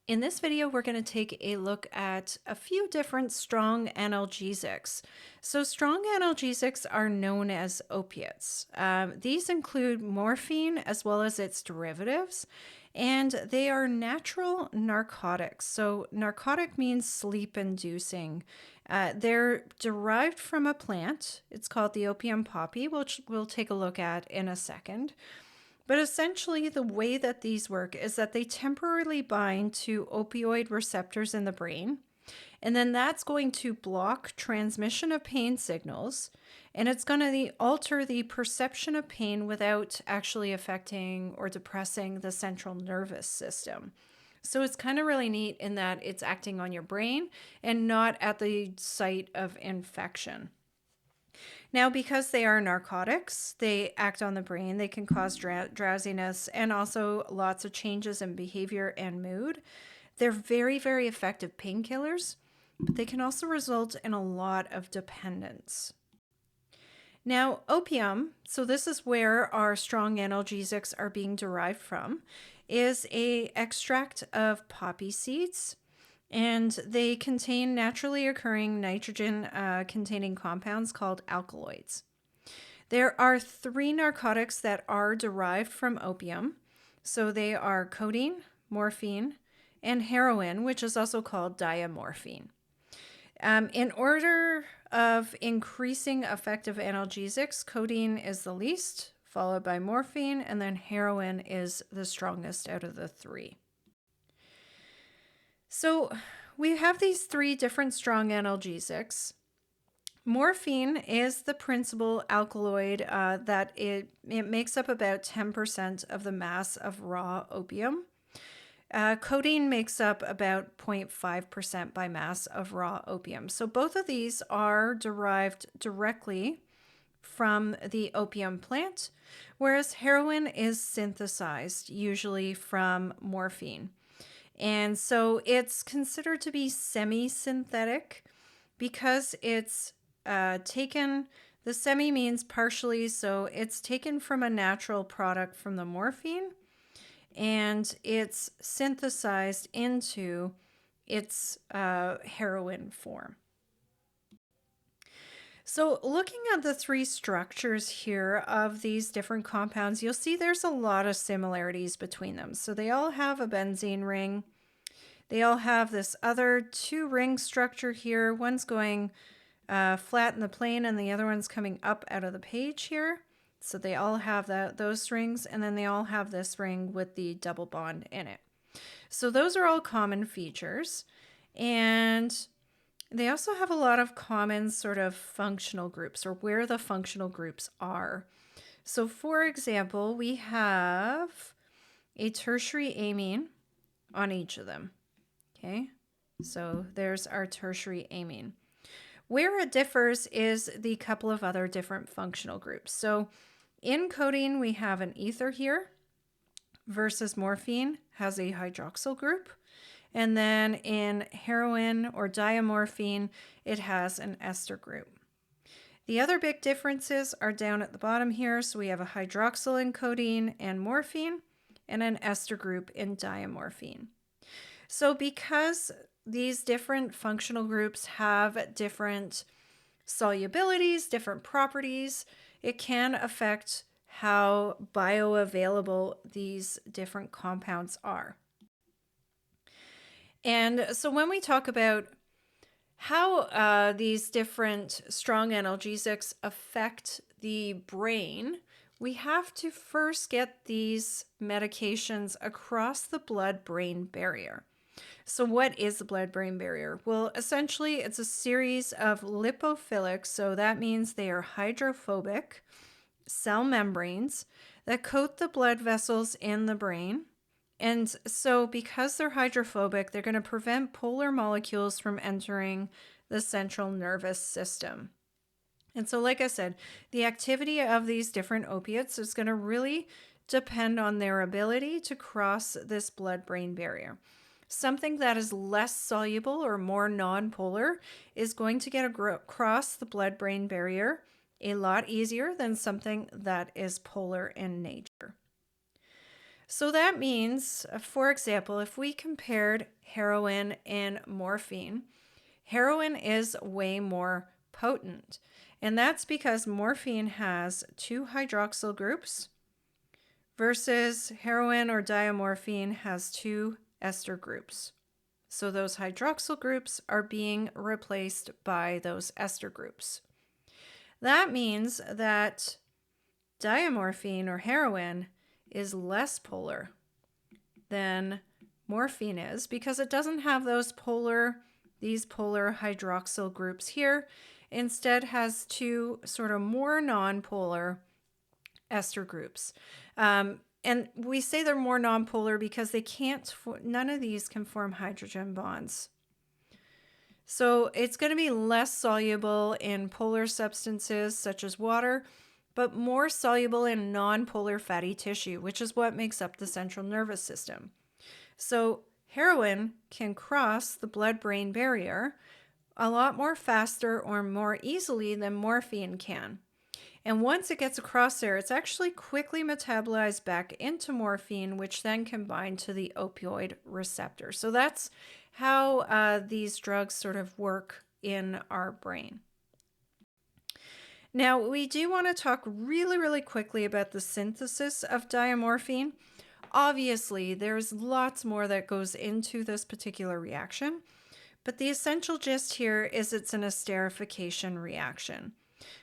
In this video, we're going to take a look at a few different strong analgesics. So strong analgesics are known as opiates. These include morphine as well as its derivatives, and they are natural narcotics. So narcotic means sleep-inducing. They're derived from a plant. It's called the opium poppy, which we'll take a look at in a second. But essentially, the way that these work is that they temporarily bind to opioid receptors in the brain, and then that's going to block transmission of pain signals, and it's going to alter the perception of pain without actually affecting or depressing the central nervous system. So it's kind of really neat in that it's acting on your brain and not at the site of infection. Now, because they are narcotics, they act on the brain, they can cause drowsiness and also lots of changes in behavior and mood. They're very, very effective painkillers, but they can also result in a lot of dependence. Now, opium, so this is where our strong analgesics are being derived from, is an extract of poppy seeds. And they contain naturally occurring nitrogen containing compounds called alkaloids. There are 3 narcotics that are derived from opium. So they are codeine, morphine, and heroin, which is also called diamorphine. In order of increasing effective analgesics, codeine is the least, followed by morphine, and then heroin is the strongest out of the 3. So we have these 3 different strong analgesics. Morphine is the principal alkaloid that it makes up about 10% of the mass of raw opium. Codeine makes up about 0.5% by mass of raw opium. So both of these are derived directly from the opium plant, whereas heroin is synthesized usually from morphine. And so it's considered to be semi-synthetic because it's taken, the semi means partially, so it's taken from a natural product from the morphine and it's synthesized into its heroin form. So looking at the 3 structures here of these different compounds, you'll see there's a lot of similarities between them. So they all have a benzene ring. They all have this other 2-ring structure here. One's going flat in the plane and the other one's coming up out of the page here. So they all have those rings, and then they all have this ring with the double bond in it. So those are all common features. And they also have a lot of common sort of functional groups, or where the functional groups are. So for example, we have a tertiary amine on each of them. Okay, so there's our tertiary amine. Where it differs is the couple of other different functional groups. So in codeine, we have an ether here versus morphine has a hydroxyl group. And then in heroin or diamorphine, it has an ester group. The other big differences are down at the bottom here. So we have a hydroxyl in codeine and morphine and an ester group in diamorphine. So because these different functional groups have different solubilities, different properties, it can affect how bioavailable these different compounds are. And so when we talk about how these different strong analgesics affect the brain, we have to first get these medications across the blood-brain barrier. So what is the blood-brain barrier? Well, essentially, it's a series of lipophilic, so that means they are hydrophobic cell membranes that coat the blood vessels in the brain. And so because they're hydrophobic, they're going to prevent polar molecules from entering the central nervous system. And so, like I said, the activity of these different opiates is going to really depend on their ability to cross this blood-brain barrier. Something that is less soluble or more nonpolar is going to get across the blood-brain barrier a lot easier than something that is polar in nature. So that means, for example, if we compared heroin and morphine, heroin is way more potent. And that's because morphine has two hydroxyl groups versus heroin or diamorphine has two ester groups. So those hydroxyl groups are being replaced by those ester groups. That means that diamorphine or heroin is less polar than morphine is because it doesn't have these polar hydroxyl groups here. Instead has two sort of more non-polar ester groups. And we say they're more nonpolar because none of these can form hydrogen bonds. So it's going to be less soluble in polar substances such as water, but more soluble in nonpolar fatty tissue, which is what makes up the central nervous system. So heroin can cross the blood-brain barrier a lot more faster or more easily than morphine can. And once it gets across there, it's actually quickly metabolized back into morphine, which then can bind to the opioid receptor. So that's how these drugs sort of work in our brain. Now, we do want to talk really, really quickly about the synthesis of diamorphine. Obviously, there's lots more that goes into this particular reaction, but the essential gist here is it's an esterification reaction.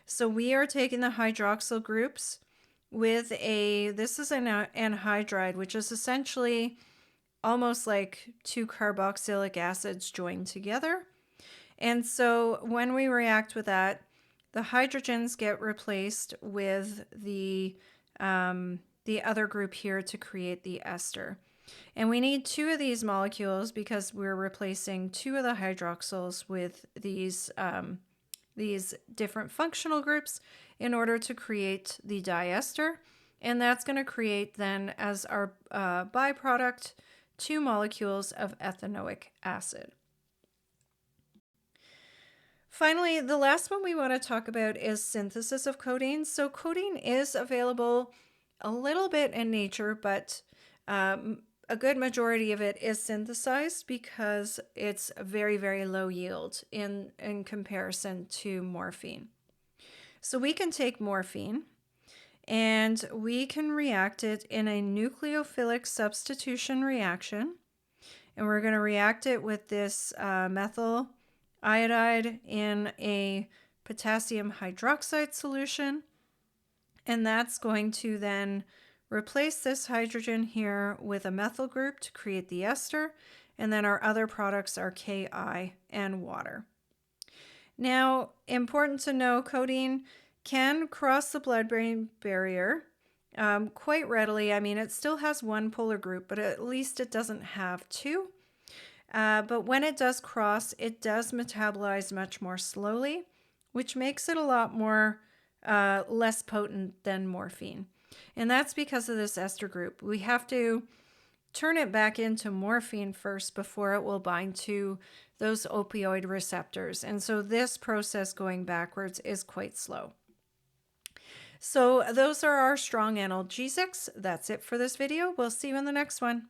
So we are taking the hydroxyl groups with this is an anhydride, which is essentially almost like two carboxylic acids joined together. And so when we react with that, the hydrogens get replaced with the other group here to create the ester. And we need two of these molecules because we're replacing two of the hydroxyls with these different functional groups in order to create the diester. And that's going to create then as our byproduct 2 molecules of ethanoic acid. Finally, the last one we want to talk about is synthesis of codeine. So codeine is available a little bit in nature, but a good majority of it is synthesized because it's very, very low yield in comparison to morphine. So we can take morphine and we can react it in a nucleophilic substitution reaction. And we're going to react it with this methyl iodide in a potassium hydroxide solution. And that's going to then replace this hydrogen here with a methyl group to create the ester, and then our other products are Ki and water. Now, important to know, codeine can cross the blood-brain barrier quite readily. I mean, it still has one polar group, but at least it doesn't have two. But when it does cross, it does metabolize much more slowly, which makes it a lot more less potent than morphine. And that's because of this ester group. We have to turn it back into morphine first before it will bind to those opioid receptors. And so this process going backwards is quite slow. So those are our strong analgesics. That's it for this video. We'll see you in the next one.